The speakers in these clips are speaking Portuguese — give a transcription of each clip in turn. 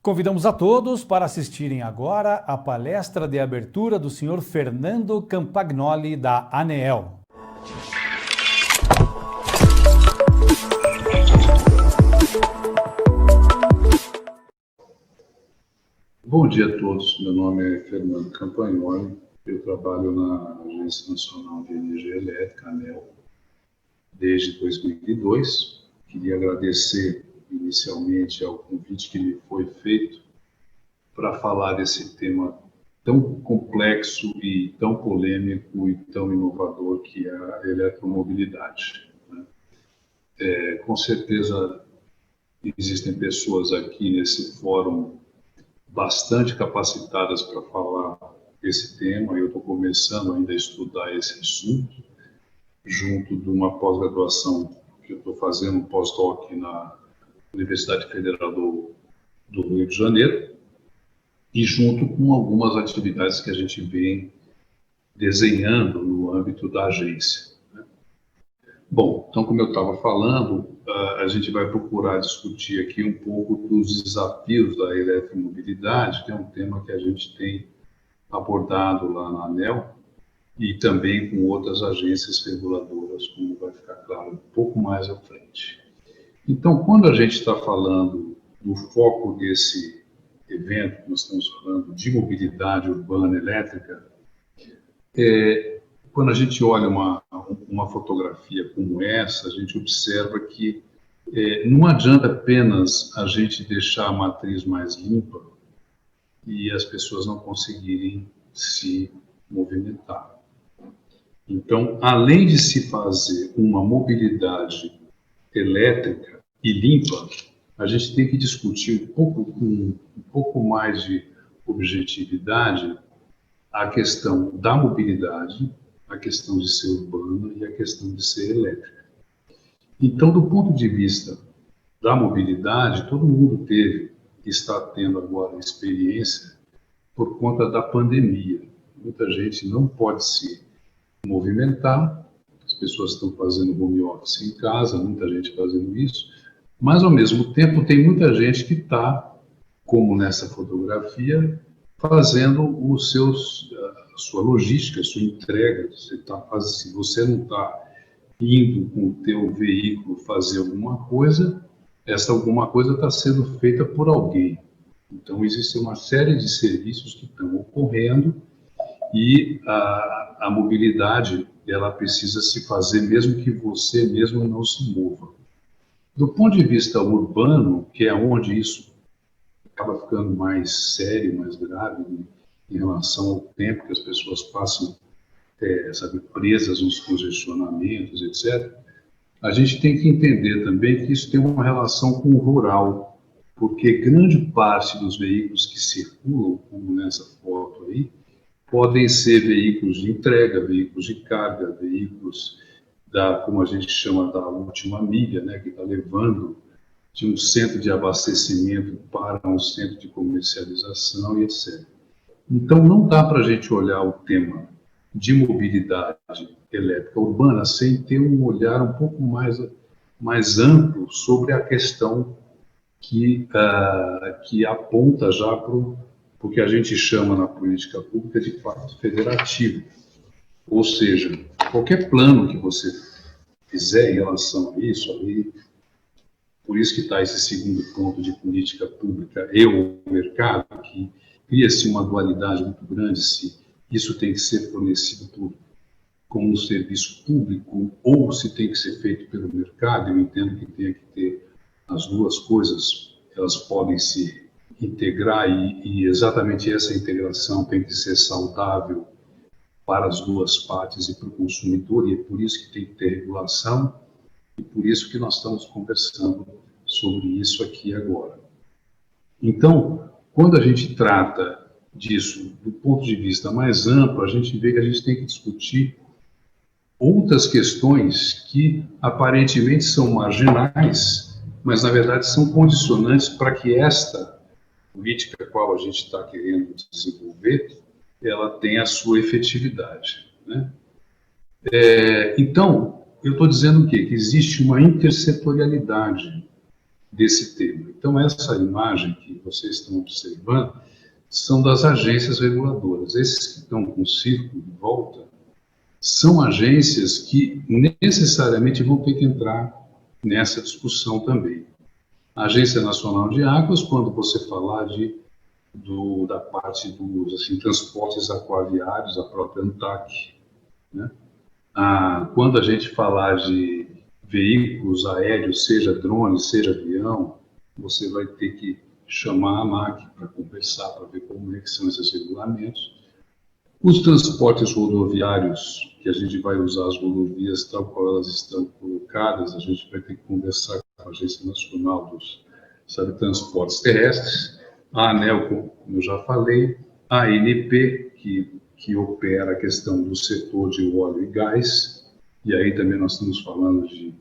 Convidamos a todos para assistirem agora a palestra de abertura do Sr. Fernando Campagnoli, da ANEEL. Bom dia a todos, meu nome é Fernando Campagnoli, eu trabalho na Agência Nacional de Energia Elétrica, ANEEL, desde 2002. Queria agradecer inicialmente ao convite que me foi feito para falar desse tema tão complexo e tão polêmico e tão inovador que é a eletromobilidade. Com certeza existem pessoas aqui nesse fórum bastante capacitadas para falar desse tema. Eu estou começando ainda a estudar esse assunto, junto de uma pós-graduação que eu estou fazendo, um pós-doc na Universidade Federal do Rio de Janeiro, e junto com algumas atividades que a gente vem desenhando no âmbito da agência. Bom, então, como eu estava falando, a gente vai procurar discutir aqui um pouco dos desafios da eletromobilidade, que é um tema que a gente tem abordado lá na ANEEL e também com outras agências reguladoras, como vai ficar claro um pouco mais à frente. Então, quando a gente está falando do foco desse evento, nós estamos falando de mobilidade urbana elétrica, quando a gente olha uma fotografia como essa, a gente observa que não adianta apenas a gente deixar a matriz mais limpa e as pessoas não conseguirem se movimentar. Então, além de se fazer uma mobilidade elétrica e limpa, a gente tem que discutir com um pouco mais de objetividade a questão da mobilidade, a questão de ser urbana e a questão de ser elétrica. Então, do ponto de vista da mobilidade, todo mundo está tendo agora experiência por conta da pandemia. Muita gente não pode se movimentar, as pessoas estão fazendo home office em casa, muita gente fazendo isso, mas, ao mesmo tempo, tem muita gente que está, como nessa fotografia, fazendo a sua logística, a sua entrega. Se você não está indo com o teu veículo fazer alguma coisa, essa alguma coisa está sendo feita por alguém. Então, existe uma série de serviços que estão ocorrendo e a mobilidade ela precisa se fazer mesmo que você mesmo não se mova. Do ponto de vista urbano, que é onde isso acaba ficando mais sério, mais grave, em relação ao tempo que as pessoas passam presas nos congestionamentos, etc., a gente tem que entender também que isso tem uma relação com o rural, porque grande parte dos veículos que circulam, como nessa foto aí, podem ser veículos de entrega, veículos de carga, veículos como a gente chama, da última milha, né, que está levando de um centro de abastecimento para um centro de comercialização e etc. Então, não dá para a gente olhar o tema de mobilidade elétrica urbana sem ter um olhar um pouco mais amplo sobre a questão que aponta já para o que a gente chama na política pública de pacto federativo. Ou seja, qualquer plano que você fizer em relação a isso, por isso que está esse segundo ponto de política pública e o mercado, que cria-se uma dualidade muito grande se isso tem que ser fornecido como um serviço público ou se tem que ser feito pelo mercado. Eu entendo que tem que ter as duas coisas, elas podem se integrar e exatamente essa integração tem que ser saudável para as duas partes e para o consumidor, e é por isso que tem que ter regulação e por isso que nós estamos conversando sobre isso aqui agora. Então, quando a gente trata disso do ponto de vista mais amplo, a gente vê que a gente tem que discutir outras questões que aparentemente são marginais, mas na verdade são condicionantes para que esta política a qual a gente está querendo desenvolver, ela tenha a sua efetividade, né? Então, eu estou dizendo o quê? Que existe uma intersetorialidade desse tema. Então, essa imagem que vocês estão observando são das agências reguladoras. Esses que estão com o círculo de volta são agências que necessariamente vão ter que entrar nessa discussão também. A Agência Nacional de Águas, quando você falar da parte dos assim, transportes aquaviários, a própria ANTAQ, né? Quando a gente falar de veículos aéreos, seja drone, seja avião, você vai ter que chamar a ANAC para conversar, para ver como é que são esses regulamentos. Os transportes rodoviários, que a gente vai usar as rodovias tal qual elas estão colocadas, a gente vai ter que conversar com a Agência Nacional dos Transportes Terrestres, a ANEEL, como eu já falei, a ANP, que opera a questão do setor de óleo e gás, e aí também nós estamos falando de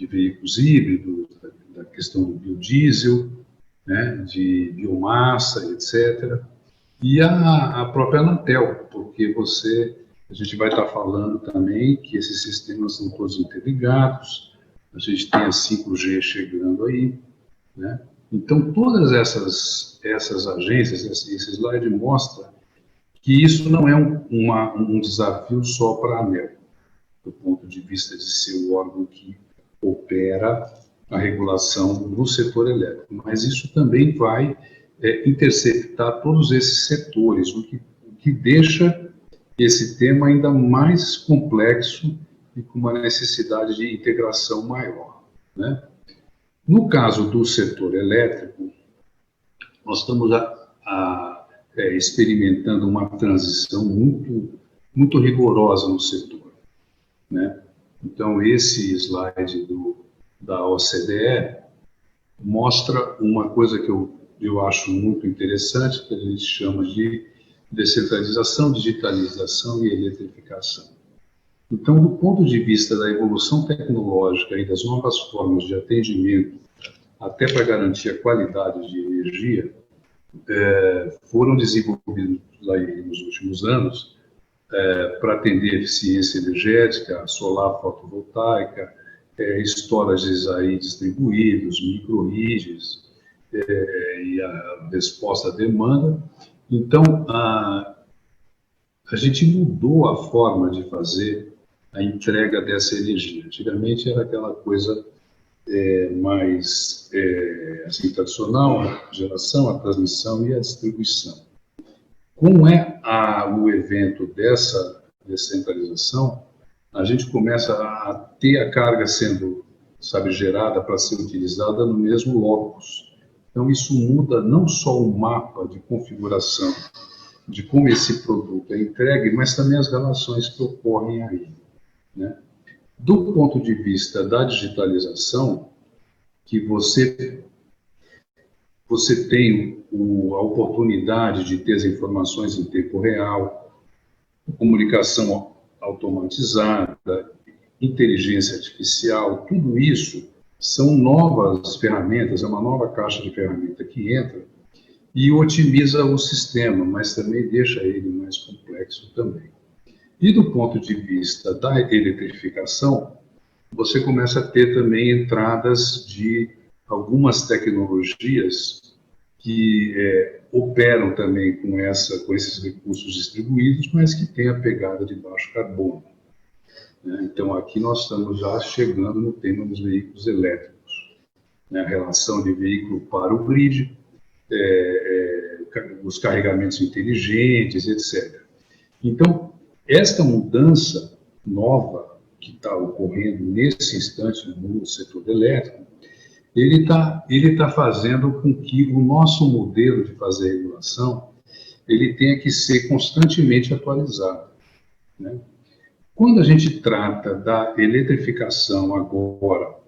veículos híbridos, da questão do biodiesel, né, de biomassa, etc. E a própria Anatel, porque a gente vai estar falando também que esses sistemas são todos interligados, a gente tem a 5G chegando aí, né? Então, todas essas agências, esse slide mostra que isso não é um desafio só para a ANEEL, do ponto de vista de ser o órgão que opera a regulação no setor elétrico, mas isso também vai interceptar todos esses setores, o que deixa esse tema ainda mais complexo e com uma necessidade de integração maior, né? No caso do setor elétrico, nós estamos experimentando uma transição muito rigorosa no setor, né? Então, esse slide da OCDE mostra uma coisa que eu acho muito interessante, que a gente chama de descentralização, digitalização e eletrificação. Então, do ponto de vista da evolução tecnológica e das novas formas de atendimento, até para garantir a qualidade de energia, foram desenvolvidos aí nos últimos anos para atender eficiência energética, solar fotovoltaica, storages aí distribuídos, micro-rigs, e a resposta à demanda. Então, a gente mudou a forma de fazer a entrega dessa energia. Antigamente era aquela coisa mais assim, tradicional, a geração, a transmissão e a distribuição. Como o evento dessa descentralização, a gente começa a ter a carga sendo, gerada para ser utilizada no mesmo locus. Então, isso muda não só o mapa de configuração de como esse produto é entregue, mas também as relações que ocorrem aí, né? Do ponto de vista da digitalização, que você tem a oportunidade de ter as informações em tempo real, comunicação automatizada, inteligência artificial, tudo isso são novas ferramentas, é uma nova caixa de ferramenta que entra e otimiza o sistema, mas também deixa ele mais complexo também. E do ponto de vista da eletrificação, você começa a ter também entradas de algumas tecnologias que operam também com esses recursos distribuídos, mas que têm a pegada de baixo carbono, né? Então, aqui nós estamos já chegando no tema dos veículos elétricos, né? A relação de veículo para o grid, os carregamentos inteligentes, etc. Então, esta mudança nova que está ocorrendo nesse instante no setor elétrico, ele tá fazendo com que o nosso modelo de fazer regulação ele tenha que ser constantemente atualizado, né? Quando a gente trata da eletrificação agora,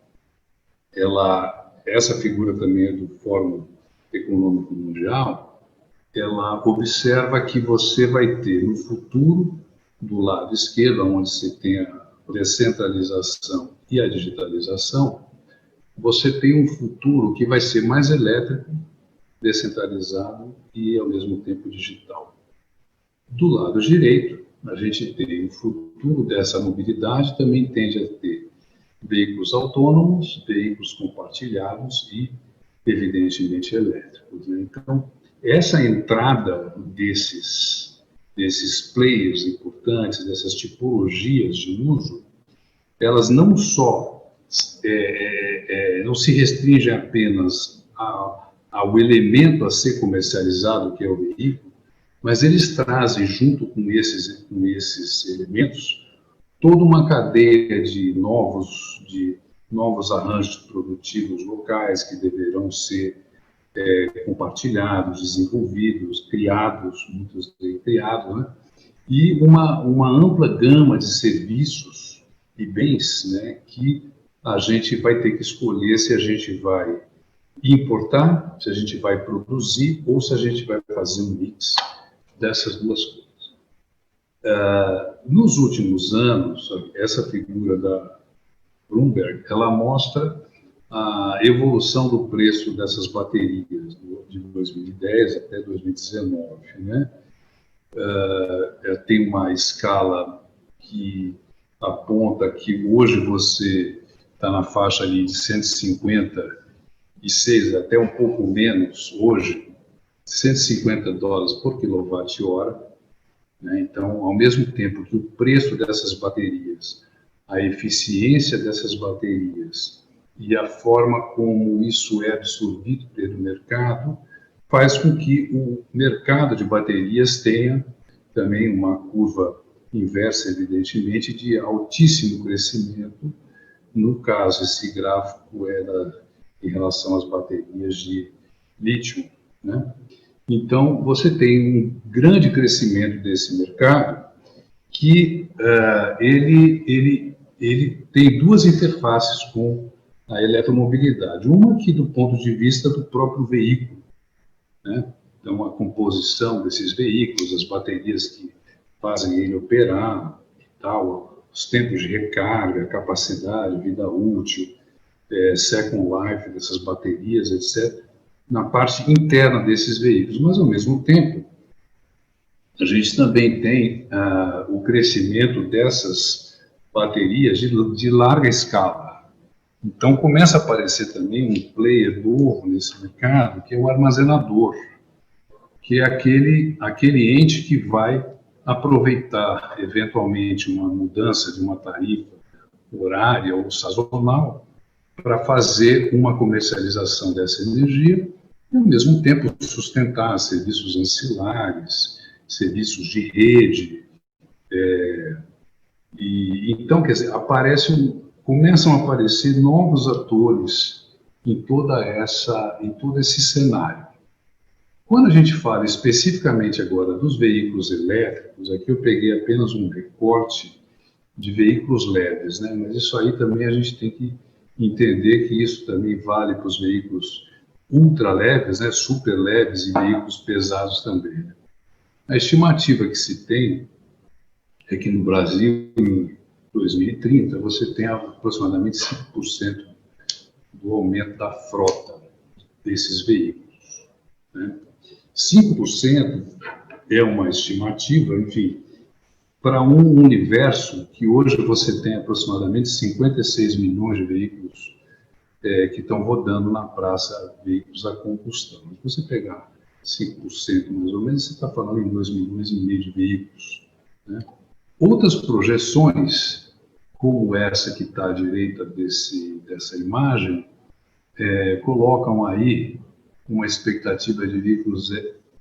essa figura também é do Fórum Econômico Mundial, ela observa que você vai ter no futuro, do lado esquerdo, onde você tem a descentralização e a digitalização, você tem um futuro que vai ser mais elétrico, descentralizado e, ao mesmo tempo, digital. Do lado direito, a gente tem o futuro dessa mobilidade, também tende a ter veículos autônomos, veículos compartilhados e, evidentemente, elétricos, né? Então, essa entrada desses players importantes, dessas tipologias de uso, elas não só não se restringem apenas ao elemento a ser comercializado, que é o veículo, mas eles trazem, junto com esses elementos, toda uma cadeia de novos arranjos produtivos locais que deverão ser compartilhados, desenvolvidos, criados, muitos deles criados, né? E uma ampla gama de serviços e bens, né, que a gente vai ter que escolher se a gente vai importar, se a gente vai produzir ou se a gente vai fazer um mix dessas duas coisas. Nos últimos anos, essa figura da Bloomberg, ela mostra a evolução do preço dessas baterias de 2010 até 2019, né? Tem uma escala que aponta que hoje você está na faixa ali de 156, até um pouco menos hoje, $150 por quilowatt-hora, né? Então, ao mesmo tempo que o preço dessas baterias, a eficiência dessas baterias e a forma como isso é absorvido pelo mercado, faz com que o mercado de baterias tenha também uma curva inversa, evidentemente, de altíssimo crescimento. No caso, esse gráfico era em relação às baterias de lítio, né? Então, você tem um grande crescimento desse mercado que ele tem duas interfaces com a eletromobilidade. Uma que do ponto de vista do próprio veículo, né? Então, a composição desses veículos, as baterias que fazem ele operar, e tal, os tempos de recarga, capacidade, vida útil, second life dessas baterias, etc., na parte interna desses veículos. Mas, ao mesmo tempo, a gente também tem o crescimento dessas baterias de larga escala. Então, começa a aparecer também um player novo nesse mercado, que é o armazenador, que é aquele ente que vai aproveitar, eventualmente, uma mudança de uma tarifa horária ou sazonal para fazer uma comercialização dessa energia e, ao mesmo tempo, sustentar serviços ancilares, serviços de rede. Então, quer dizer, começam a aparecer novos atores em todo esse cenário. Quando a gente fala especificamente agora dos veículos elétricos, aqui eu peguei apenas um recorte de veículos leves, né? Mas isso aí também a gente tem que entender que isso também vale para os veículos ultra leves, né? Super leves e veículos pesados também, né? A estimativa que se tem é que no Brasil, em 2030, você tem aproximadamente 5% do aumento da frota desses veículos, né? 5% é uma estimativa, enfim, para um universo que hoje você tem aproximadamente 56 milhões de veículos que estão rodando na praça, veículos a combustão. Se você pegar 5% mais ou menos, você está falando em 2,5 milhões de veículos, né? Outras projeções, como essa que está à direita dessa imagem, colocam aí uma expectativa de veículos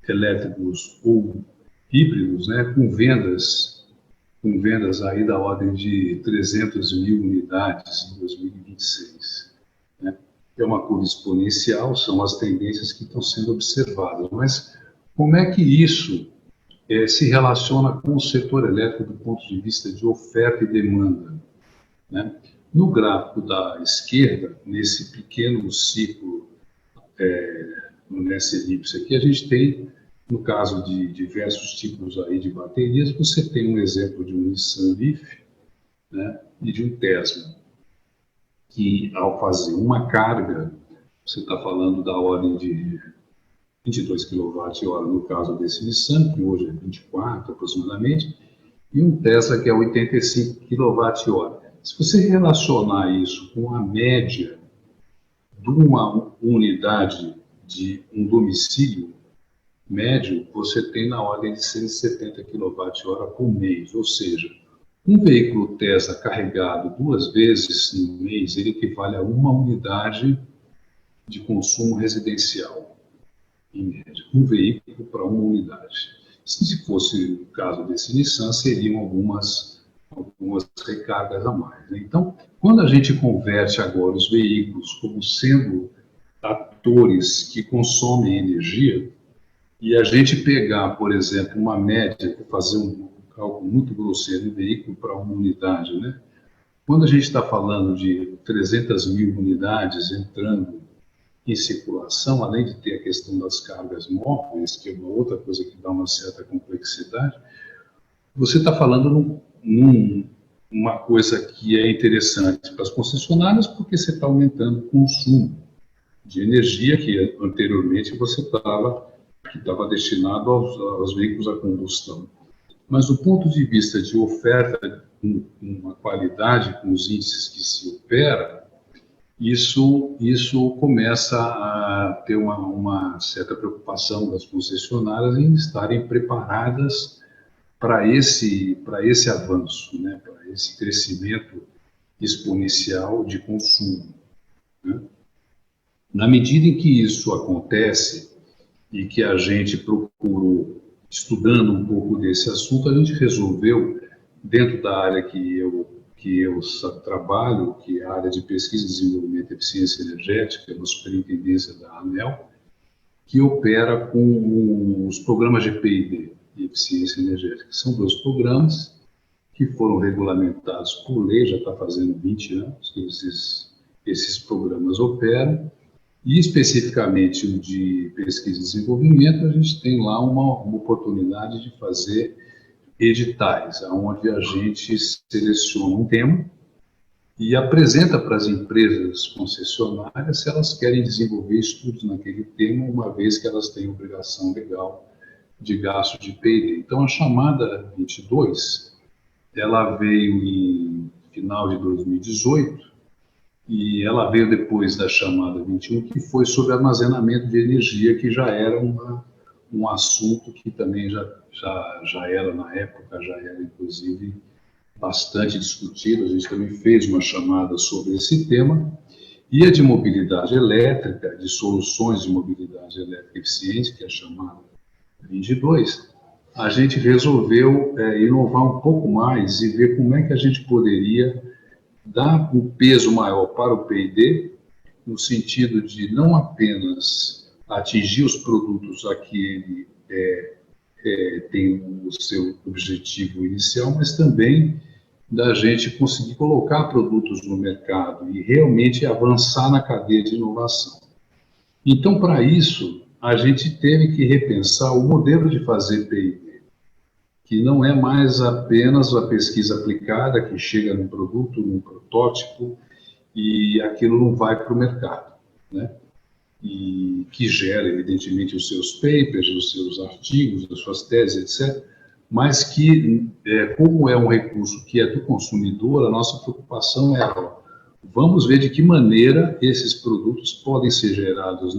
elétricos ou híbridos, né, com vendas aí da ordem de 300 mil unidades em 2026. Né? É uma curva exponencial, são as tendências que estão sendo observadas. Mas como é que isso se relaciona com o setor elétrico do ponto de vista de oferta e demanda, né? No gráfico da esquerda, nesse pequeno ciclo, nessa elipse aqui, a gente tem, no caso de diversos tipos aí de baterias, você tem um exemplo de um Nissan Leaf, né, e de um Tesla, que ao fazer uma carga, você está falando da ordem de 22 kWh no caso desse Nissan, que hoje é 24 aproximadamente, e um Tesla que é 85 kWh. Se você relacionar isso com a média de uma unidade de um domicílio médio, você tem na ordem de 170 kWh por mês, ou seja, um veículo Tesla carregado 2 vezes no mês, ele equivale a uma unidade de consumo residencial, em média. Um veículo para uma unidade. Se fosse o caso desse Nissan, seriam algumas recargas a mais, né? Então, quando a gente converte agora os veículos como sendo atores que consomem energia, e a gente pegar, por exemplo, uma média, fazer um cálculo muito grosseiro de veículo para uma unidade, né? Quando a gente está falando de 300 mil unidades entrando em circulação, além de ter a questão das cargas móveis, que é uma outra coisa que dá uma certa complexidade, você está falando numa coisa que é interessante para as concessionárias, porque você está aumentando o consumo de energia que anteriormente que estava destinado aos veículos a combustão. Mas do ponto de vista de oferta com uma qualidade, com os índices que se opera, isso começa a ter uma certa preocupação das concessionárias em estarem preparadas para esse avanço, né, para esse crescimento exponencial de consumo, né? Na medida em que isso acontece e que a gente procurou, estudando um pouco desse assunto, a gente resolveu, dentro da área que eu trabalho, que é a área de pesquisa, desenvolvimento e eficiência energética, na superintendência da ANEEL, que opera com os programas de P&D, de eficiência energética. São 2 programas que foram regulamentados por lei, já está fazendo 20 anos que esses programas operam, e especificamente o de pesquisa e desenvolvimento, a gente tem lá uma oportunidade de fazer editais, onde a gente seleciona um tema e apresenta para as empresas concessionárias se elas querem desenvolver estudos naquele tema, uma vez que elas têm obrigação legal de gasto de P&D. Então, a chamada 22, ela veio em final de 2018, e ela veio depois da chamada 21, que foi sobre armazenamento de energia, que já era um assunto que também já era, na época, já era, inclusive, bastante discutido. A gente também fez uma chamada sobre esse tema. E a de mobilidade elétrica, de soluções de mobilidade elétrica eficiente, que é a chamada 22, a gente resolveu inovar um pouco mais e ver como é que a gente poderia dar um peso maior para o P&D, no sentido de não apenas atingir os produtos a que ele tem o seu objetivo inicial, mas também da gente conseguir colocar produtos no mercado e realmente avançar na cadeia de inovação. Então, para isso, a gente teve que repensar o modelo de fazer P&D, que não é mais apenas a pesquisa aplicada, que chega num produto, num protótipo, e aquilo não vai para o mercado, né? E que gera, evidentemente, os seus papers, os seus artigos, as suas teses, etc., mas que, como é um recurso que é do consumidor, a nossa preocupação é, vamos ver de que maneira esses produtos podem ser gerados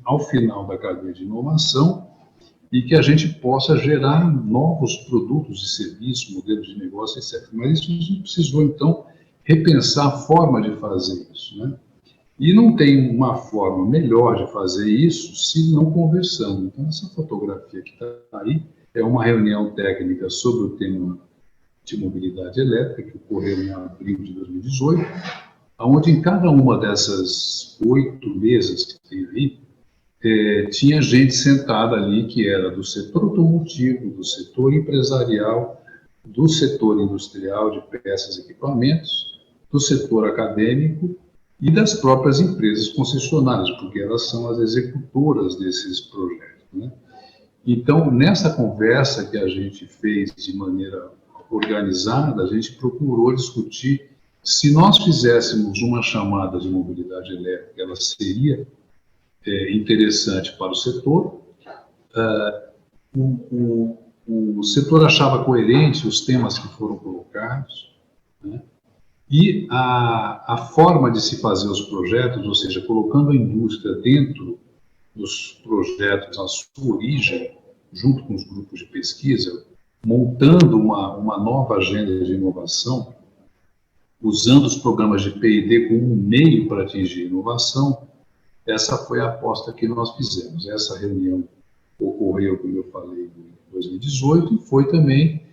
ao final da cadeia de inovação, e que a gente possa gerar novos produtos e serviços, modelos de negócio, etc. Mas isso a gente precisou, então, repensar a forma de fazer isso, né? E não tem uma forma melhor de fazer isso se não conversando. Então, essa fotografia que está aí é uma reunião técnica sobre o tema de mobilidade elétrica, que ocorreu em abril de 2018, onde em cada uma dessas 8 mesas que tem aí, tinha gente sentada ali que era do setor automotivo, do setor empresarial, do setor industrial de peças e equipamentos, do setor acadêmico e das próprias empresas concessionárias, porque elas são as executoras desses projetos, né? Então, nessa conversa que a gente fez de maneira organizada, a gente procurou discutir se nós fizéssemos uma chamada de mobilidade elétrica, ela seria interessante para o setor. O setor achava coerente os temas que foram colocados, né? E a forma de se fazer os projetos, ou seja, colocando a indústria dentro dos projetos, a sua origem, junto com os grupos de pesquisa, montando uma nova agenda de inovação, usando os programas de P&D como um meio para atingir a inovação, essa foi a aposta que nós fizemos. Essa reunião ocorreu, como eu falei, em 2018, e foi também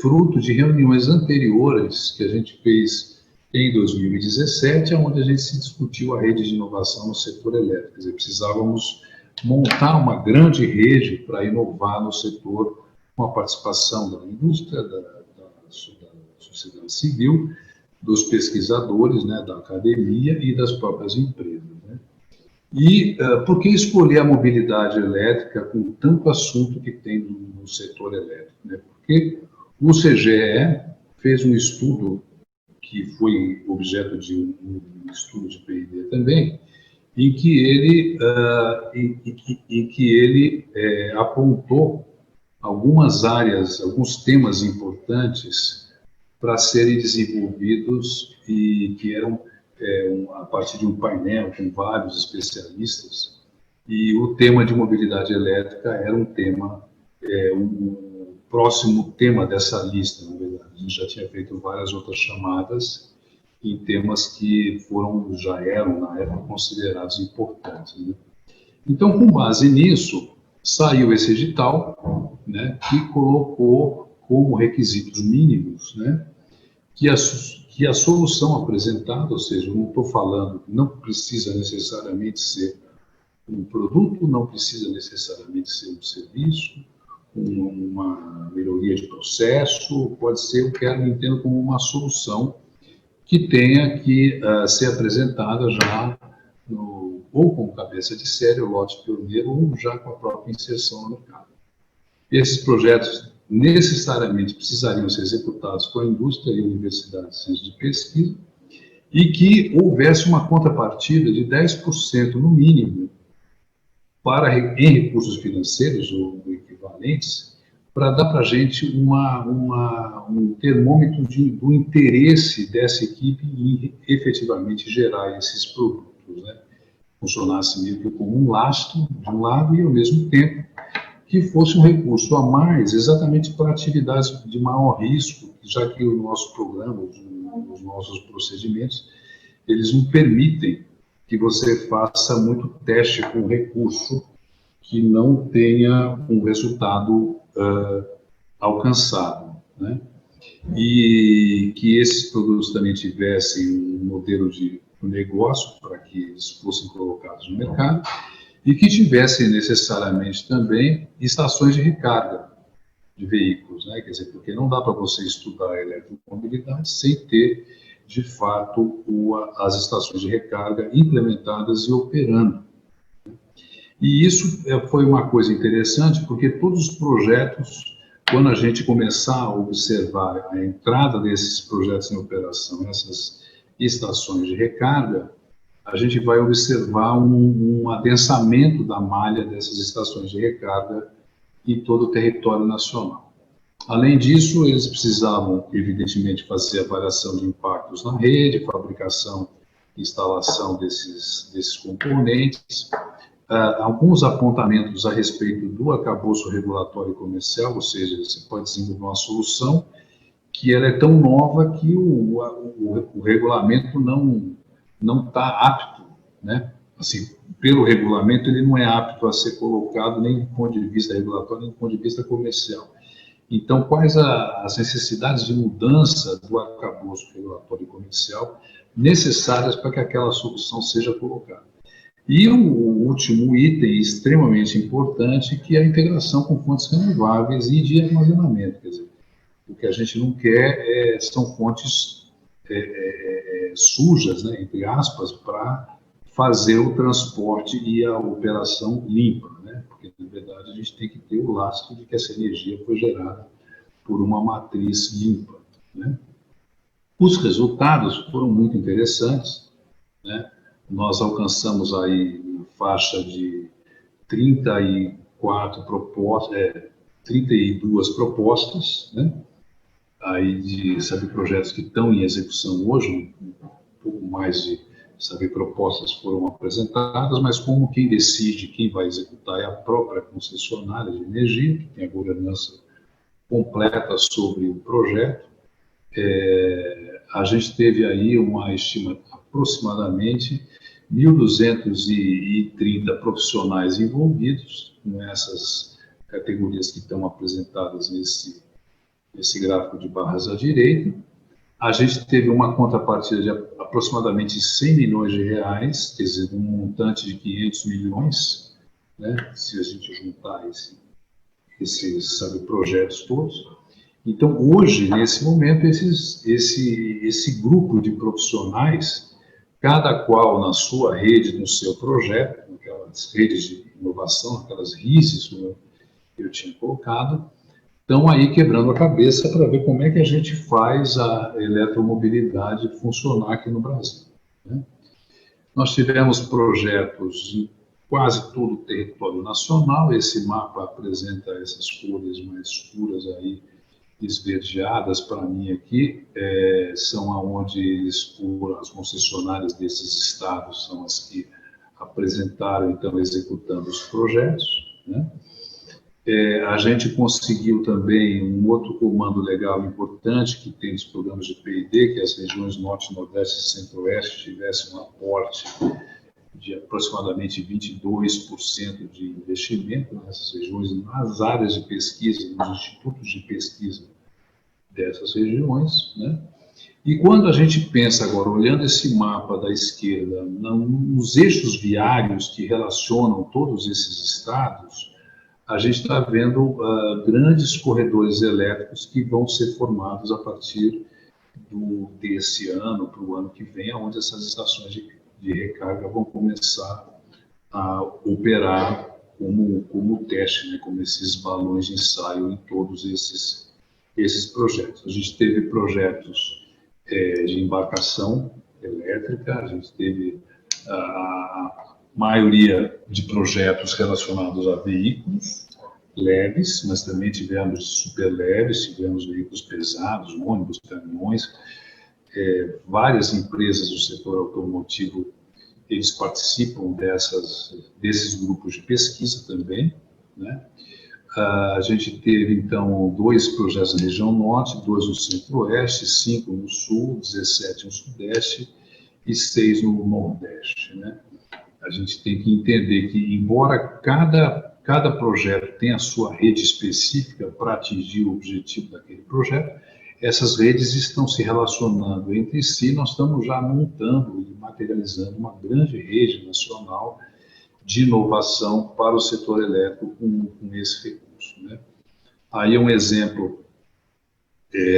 fruto de reuniões anteriores que a gente fez em 2017, onde a gente se discutiu a rede de inovação no setor elétrico. Quer dizer, precisávamos montar uma grande rede para inovar no setor, com a participação da indústria, da sociedade civil, dos pesquisadores, né, da academia e das próprias empresas. Né? E por que escolher a mobilidade elétrica com tanto assunto que tem no setor elétrico? Né? Porque o CGE fez um estudo que foi objeto de um estudo de P&D também, em que ele apontou algumas áreas, alguns temas importantes para serem desenvolvidos e que eram a partir de um painel com vários especialistas. E o tema de mobilidade elétrica era um tema, um próximo tema dessa lista, na verdade. A gente já tinha feito várias outras chamadas em temas que já eram, na época, considerados importantes. Né? Então, com base nisso, saiu esse edital, né, que colocou como requisitos mínimos, né, que a solução apresentada, ou seja, eu não estou falando, não precisa necessariamente ser um produto, não precisa necessariamente ser um serviço, uma melhoria de processo, pode ser, eu entendo como uma solução que tenha que ser apresentada já ou como cabeça de série, o lote pioneiro, ou já com a própria inserção no mercado. Esses projetos necessariamente precisariam ser executados com a indústria e universidades de ciência de pesquisa, e que houvesse uma contrapartida de 10% no mínimo em recursos financeiros ou equivalentes, para dar para a gente um termômetro do interesse dessa equipe em efetivamente gerar esses produtos, né? Funcionasse meio que como um lastro de um lado e, ao mesmo tempo, que fosse um recurso a mais exatamente para atividades de maior risco, já que o nosso programa, os nossos procedimentos, eles não permitem que você faça muito teste com recurso que não tenha um resultado alcançado, né? E que esses produtos também tivessem um modelo de negócio para que eles fossem colocados no mercado e que tivessem necessariamente também estações de recarga de veículos, né? Quer dizer, porque não dá para você estudar a eletromobilidade sem ter, de fato, as estações de recarga implementadas e operando. E isso foi uma coisa interessante, porque todos os projetos, quando a gente começar a observar a entrada desses projetos em operação, essas estações de recarga, a gente vai observar um adensamento da malha dessas estações de recarga em todo o território nacional. Além disso, eles precisavam, evidentemente, fazer avaliação de impactos na rede, fabricação e instalação desses componentes, alguns apontamentos a respeito do arcabouço regulatório e comercial, ou seja, você pode desenvolver uma solução que ela é tão nova que o regulamento não está apto, né? Assim, pelo regulamento, ele não é apto a ser colocado nem do ponto de vista regulatório, nem do ponto de vista comercial. Então, quais as necessidades de mudança do arcabouço regulatório e comercial necessárias para que aquela solução seja colocada? E o último item extremamente importante, que é a integração com fontes renováveis e de armazenamento. Quer dizer, o que a gente não quer são fontes sujas, né, entre aspas, para fazer o transporte e a operação limpa, né? Porque, na verdade, a gente tem que ter o lastro de que essa energia foi gerada por uma matriz limpa, né? Os resultados foram muito interessantes, né? Nós alcançamos aí faixa de 32 propostas, né? aí de, sabe, projetos que estão em execução hoje, um pouco mais de, sabe, propostas foram apresentadas, mas como quem decide, quem vai executar é a própria concessionária de energia, que tem a governança completa sobre o projeto. A gente teve aí uma estima aproximadamente 1.230 profissionais envolvidos com essas categorias que estão apresentadas nesse gráfico de barras à direita. A gente teve uma contrapartida de aproximadamente 100 milhões de reais, quer dizer, um montante de 500 milhões, né, se a gente juntar esses, sabe, projetos todos. Então, hoje, nesse momento, esse grupo de profissionais, cada qual na sua rede, no seu projeto, naquelas redes de inovação, aquelas RISES, como eu tinha colocado, estão aí quebrando a cabeça para ver como é que a gente faz a eletromobilidade funcionar aqui no Brasil, né? Nós tivemos projetos em quase todo o território nacional. Esse mapa apresenta essas cores mais escuras aí, esverdeadas para mim aqui, são aonde as concessionárias desses estados são as que apresentaram, então, executando os projetos, né? A gente conseguiu também um outro comando legal importante que tem os programas de P&D, que as regiões Norte, Nordeste e Centro-Oeste tivessem um aporte de aproximadamente 22% de investimento nessas regiões, nas áreas de pesquisa, nos institutos de pesquisa dessas regiões, né? E quando a gente pensa agora, olhando esse mapa da esquerda, nos eixos viários que relacionam todos esses estados, a gente está vendo grandes corredores elétricos que vão ser formados a partir desse ano para o ano que vem, onde essas estações de recarga vão começar a operar como teste, né, como esses balões de ensaio em todos esses projetos. A gente teve projetos de embarcação elétrica, a gente teve a maioria de projetos relacionados a veículos leves, mas também tivemos super leves, tivemos veículos pesados, ônibus, caminhões. Várias empresas do setor automotivo, eles participam desses grupos de pesquisa também, né? A gente teve, então, 2 projetos na região norte, 2 no centro-oeste, 5 no sul, 17 no sudeste e 6 no nordeste, né? A gente tem que entender que, embora cada projeto tenha a sua rede específica para atingir o objetivo daquele projeto, essas redes estão se relacionando entre si. Nós estamos já montando e materializando uma grande rede nacional de inovação para o setor elétrico com esse recurso, né? Aí é um exemplo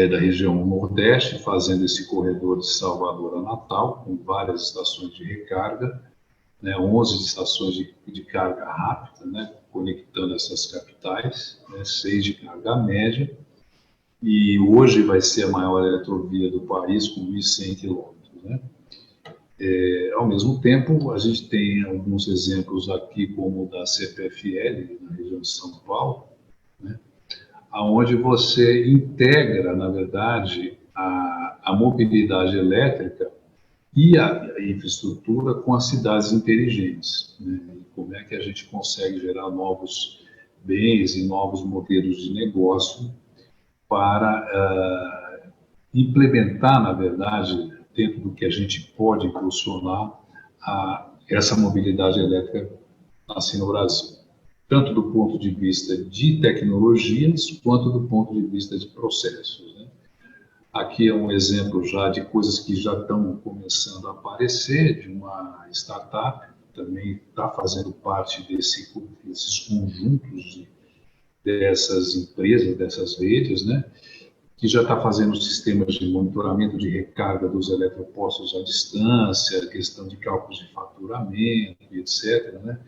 da região Nordeste, fazendo esse corredor de Salvador a Natal, com várias estações de recarga, né, 11 estações de carga rápida, né, conectando essas capitais, né, 6 de carga média, e hoje vai ser a maior eletrovia do país, com 1.100 quilômetros, né? Ao mesmo tempo, a gente tem alguns exemplos aqui, como o da CPFL, na região de São Paulo, né, onde você integra, na verdade, a mobilidade elétrica e a infraestrutura com as cidades inteligentes, né? E como é que a gente consegue gerar novos bens e novos modelos de negócio para implementar, na verdade, dentro do que a gente pode impulsionar essa mobilidade elétrica assim no Brasil, tanto do ponto de vista de tecnologias quanto do ponto de vista de processos, né? Aqui é um exemplo já de coisas que já estão começando a aparecer, de uma startup que também está fazendo parte desses conjuntos dessas empresas, dessas redes, né, que já está fazendo sistemas de monitoramento de recarga dos eletropostos à distância, questão de cálculos de faturamento, etc., né,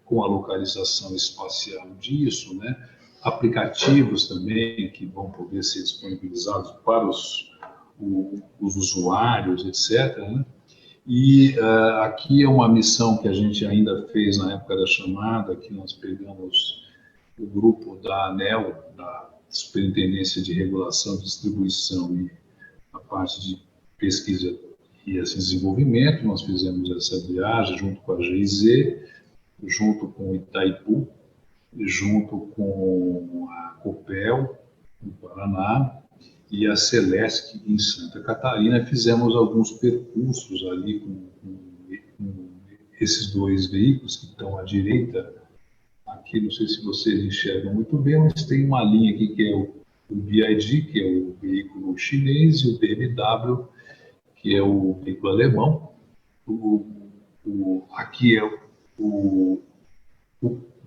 com a localização espacial disso, né, aplicativos também que vão poder ser disponibilizados para os usuários, etc., né? E aqui é uma missão que a gente ainda fez na época da chamada, que nós pegamos o grupo da ANEEL, Superintendência de Regulação e Distribuição e a parte de pesquisa e desenvolvimento. Nós fizemos essa viagem junto com a GIZ, junto com o Itaipu, junto com a Copel, no Paraná, e a Celesc, em Santa Catarina. Fizemos alguns percursos ali com esses dois veículos que estão à direita. Aqui, não sei se vocês enxergam muito bem, mas tem uma linha aqui que é o BYD, que é o veículo chinês, e o BMW, que é o veículo alemão. Aqui é o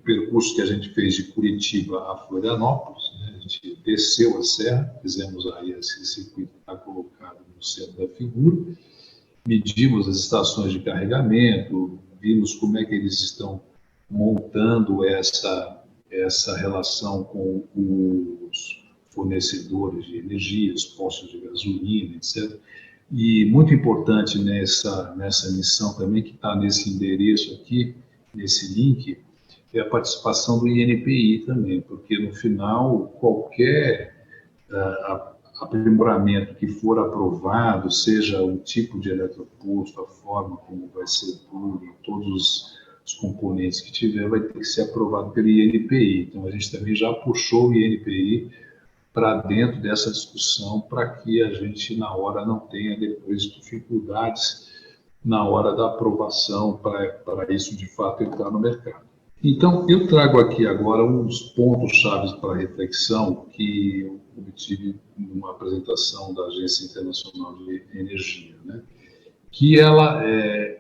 percurso que a gente fez de Curitiba a Florianópolis, né? A gente desceu a serra, fizemos aí esse circuito que está colocado no centro da figura, medimos as estações de carregamento, vimos como é que eles estão montando essa relação com os fornecedores de energia, os postos de gasolina, etc. E muito importante nessa missão também, que está nesse endereço aqui, nesse link, é a participação do INPI também, porque no final qualquer aprimoramento que for aprovado, seja o tipo de eletroposto, a forma como vai ser o plug, todos os componentes que tiver, vai ter que ser aprovado pelo INPI. Então a gente também já puxou o INPI para dentro dessa discussão, para que a gente na hora não tenha depois dificuldades na hora da aprovação para isso de fato entrar no mercado. Então, eu trago aqui agora uns pontos chaves para reflexão que eu obtive numa apresentação da Agência Internacional de Energia, né? Que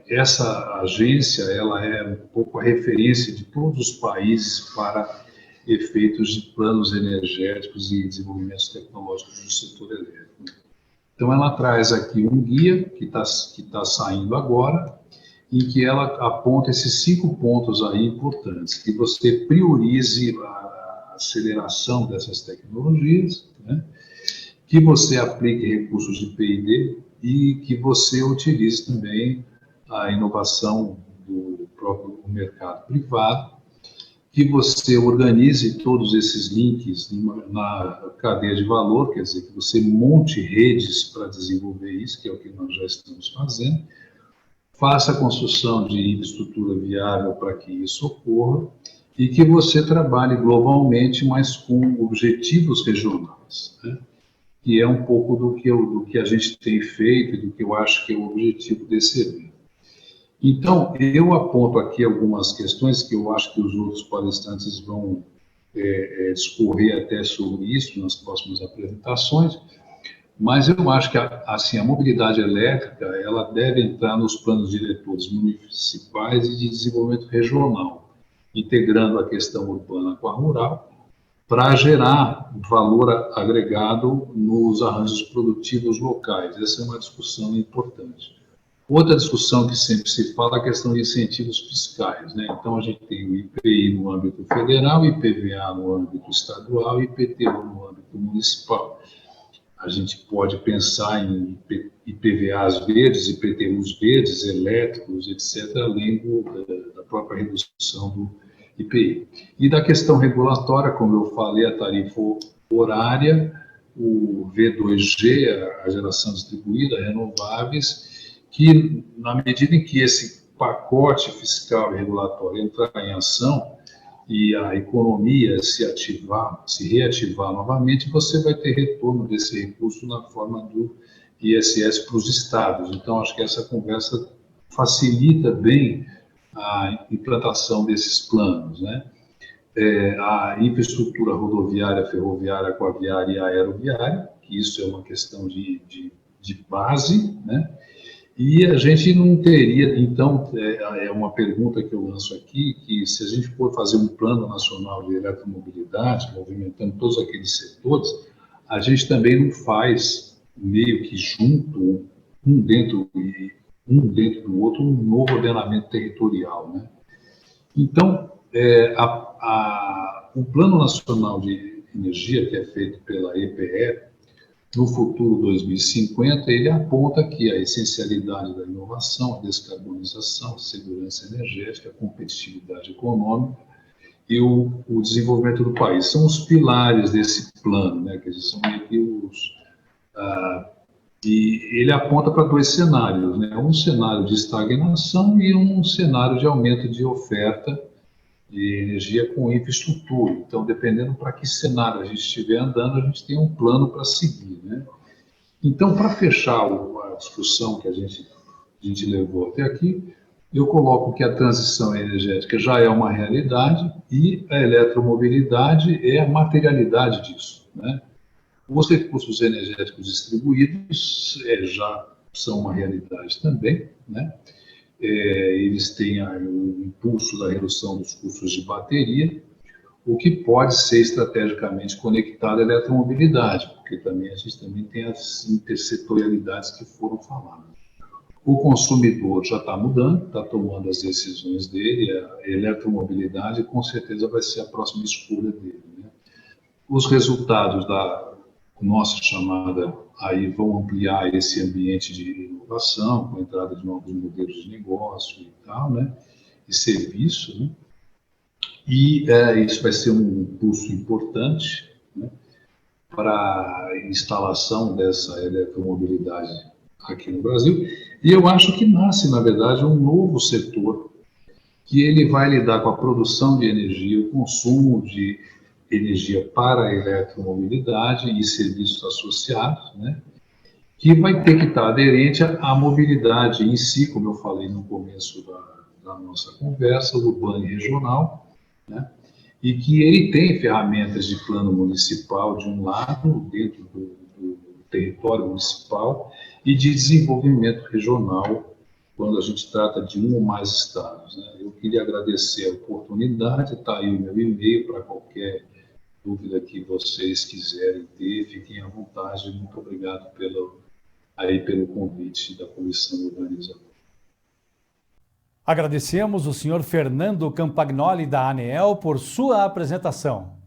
essa agência, ela é um pouco a referência de todos os países para efeitos de planos energéticos e desenvolvimentos tecnológicos do setor elétrico. Então, ela traz aqui um guia que tá saindo agora, em que ela aponta esses 5 pontos aí importantes, que você priorize a aceleração dessas tecnologias, né? Que você aplique recursos de P&D e que você utilize também a inovação do próprio mercado privado, que você organize todos esses links na cadeia de valor, quer dizer, que você monte redes para desenvolver isso, que é o que nós já estamos fazendo, faça a construção de infraestrutura viável para que isso ocorra e que você trabalhe globalmente, mas com objetivos regionais, né? Que é um pouco do que a gente tem feito e do que eu acho que é o objetivo desse evento. Então, eu aponto aqui algumas questões que eu acho que os outros palestrantes vão discorrer até sobre isso nas próximas apresentações, mas eu acho que assim, a mobilidade elétrica ela deve entrar nos planos diretores municipais e de desenvolvimento regional, integrando a questão urbana com a rural, para gerar valor agregado nos arranjos produtivos locais. Essa é uma discussão importante. Outra discussão que sempre se fala é a questão de incentivos fiscais, né? Então, a gente tem o IPI no âmbito federal, IPVA no âmbito estadual e IPTU no âmbito municipal. A gente pode pensar em IPVAs verdes, IPTUs verdes, elétricos, etc., além da própria redução do IPI. E da questão regulatória, como eu falei, a tarifa horária, o V2G, a geração distribuída, renováveis, que na medida em que esse pacote fiscal e regulatório entrar em ação e a economia se reativar novamente, você vai ter retorno desse recurso na forma do ISS para os estados. Então, acho que essa conversa facilita bem a implantação desses planos, né? A infraestrutura rodoviária, ferroviária, aquaviária e aeroviária, que isso é uma questão de base, né? E a gente não teria, então, é uma pergunta que eu lanço aqui, que se a gente for fazer um plano nacional de eletromobilidade, movimentando todos aqueles setores, a gente também não faz meio que junto, um dentro do outro, um novo ordenamento territorial, né? Então, o Plano Nacional de Energia, que é feito pela EPE, no futuro 2050, ele aponta que a essencialidade da inovação, a descarbonização, a segurança energética, a competitividade econômica e o desenvolvimento do país. São os pilares desse plano, né? Quer dizer, são meio que e ele aponta para dois cenários, né? Um cenário de estagnação e um cenário de aumento de oferta de energia com infraestrutura. Então, dependendo para que cenário a gente estiver andando, a gente tem um plano para seguir, né? Então, para fechar a discussão que a gente levou até aqui, eu coloco que a transição energética já é uma realidade e a eletromobilidade é a materialidade disso, né? Os recursos energéticos distribuídos já são uma realidade também, né? Eles têm o impulso da redução dos custos de bateria, o que pode ser estrategicamente conectado à eletromobilidade, porque também a gente também tem as intersetorialidades que foram faladas. O consumidor já está mudando, está tomando as decisões dele, a eletromobilidade com certeza vai ser a próxima escolha dele, né? Os resultados da nossa chamada aí vão ampliar esse ambiente de inovação, com a entrada de novos modelos de negócio e tal, né? E serviço, né? E isso vai ser um impulso importante, né, para a instalação dessa eletromobilidade aqui no Brasil. E eu acho que nasce, na verdade, um novo setor que ele vai lidar com a produção de energia, o consumo de energia para a eletromobilidade e serviços associados, né, que vai ter que estar aderente à mobilidade em si, como eu falei no começo da nossa conversa, urbana e regional, né, e que ele tem ferramentas de plano municipal, de um lado, dentro do território municipal, e de desenvolvimento regional, quando a gente trata de um ou mais estados, né. Eu queria agradecer a oportunidade, está aí o meu e-mail para qualquer dúvida que vocês quiserem ter, fiquem à vontade. Muito obrigado pelo convite da comissão organizadora. Agradecemos o senhor Fernando Campagnoli, da ANEEL, por sua apresentação.